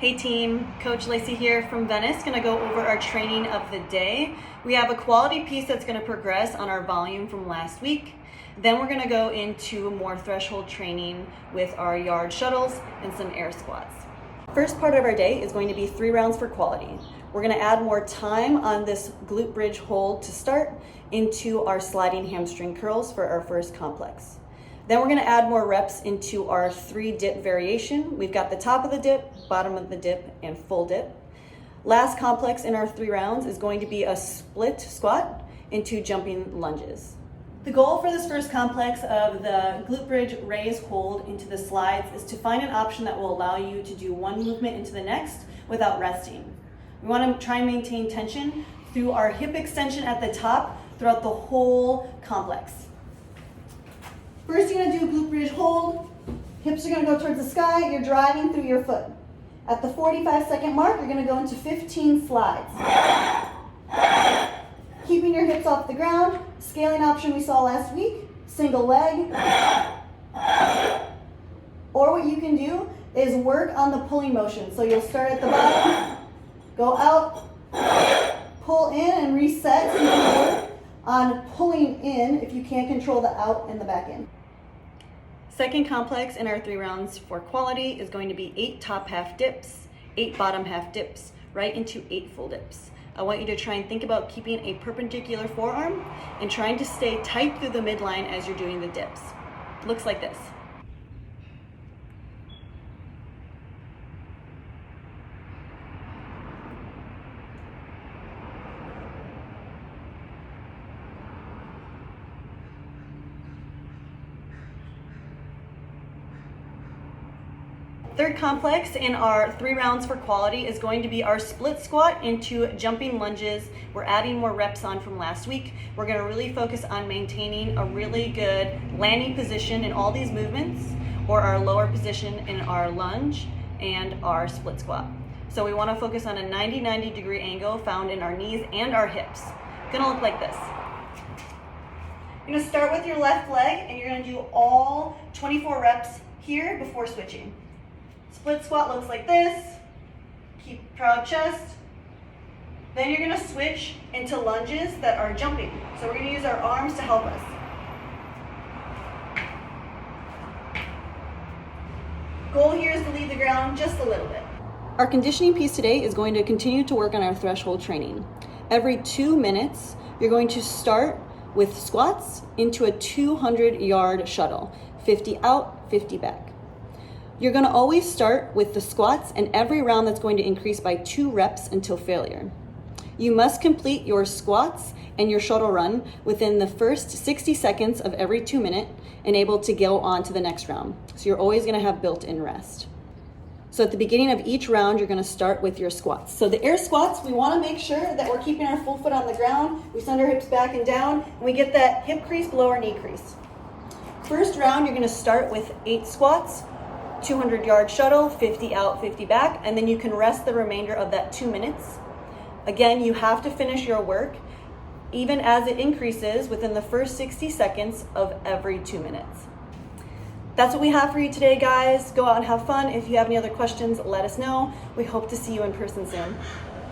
Hey team, Coach Lacey here from Venice. Gonna go over our training of the day. We have a quality piece that's gonna progress on our volume from last week. Then we're gonna go into more threshold training with our yard shuttles and some air squats. First part of our day is going to be 3 rounds for quality. We're gonna add more time on this glute bridge hold to start into our sliding hamstring curls for our first complex. Then we're gonna add more reps into our 3 dip variation. We've got the top of the dip, bottom of the dip, and full dip. Last complex in our 3 rounds is going to be a split squat into jumping lunges. The goal for this first complex of the glute bridge raise hold into the slides is to find an option that will allow you to do one movement into the next without resting. We wanna try and maintain tension through our hip extension at the top throughout the whole complex. First, you're gonna do a glute bridge hold. Hips are gonna go towards the sky. You're driving through your foot. At the 45-second mark, you're gonna go into 15 slides. Keeping your hips off the ground. Scaling option we saw last week. Single leg. Or what you can do is work on the pulling motion. So you'll start at the bottom, go out, pull in and reset. So you can work on pulling in if you can't control the out and the back in. Second complex in our 3 rounds for quality is going to be 8 top half dips, 8 bottom half dips, right into 8 full dips. I want you to try and think about keeping a perpendicular forearm and trying to stay tight through the midline as you're doing the dips. Looks like this. Third complex in our 3 rounds for quality is going to be our split squat into jumping lunges. We're adding more reps on from last week. We're gonna really focus on maintaining a really good landing position in all these movements, or our lower position in our lunge and our split squat. So we wanna focus on a 90-90 degree angle found in our knees and our hips. Gonna look like this. You're gonna start with your left leg and you're gonna do all 24 reps here before switching. Split squat looks like this. Keep proud chest. Then you're gonna switch into lunges that are jumping. So we're gonna use our arms to help us. Goal here is to leave the ground just a little bit. Our conditioning piece today is going to continue to work on our threshold training. Every 2 minutes, you're going to start with squats into a 200-yard shuttle. 50 out, 50 back. You're gonna always start with the squats, and every round that's going to increase by 2 reps until failure. You must complete your squats and your shuttle run within the first 60 seconds of every 2 minutes and able to go on to the next round. So you're always gonna have built-in rest. So at the beginning of each round, you're gonna start with your squats. So the air squats, we wanna make sure that we're keeping our full foot on the ground. We send our hips back and down, and we get that hip crease below our knee crease. First round, you're gonna start with 8 squats, 200-yard shuttle, 50 out, 50 back, and then you can rest the remainder of that 2 minutes. Again, you have to finish your work even as it increases within the first 60 seconds of every 2 minutes. That's what we have for you today, guys. Go out and have fun. If you have any other questions, let us know. We hope to see you in person soon.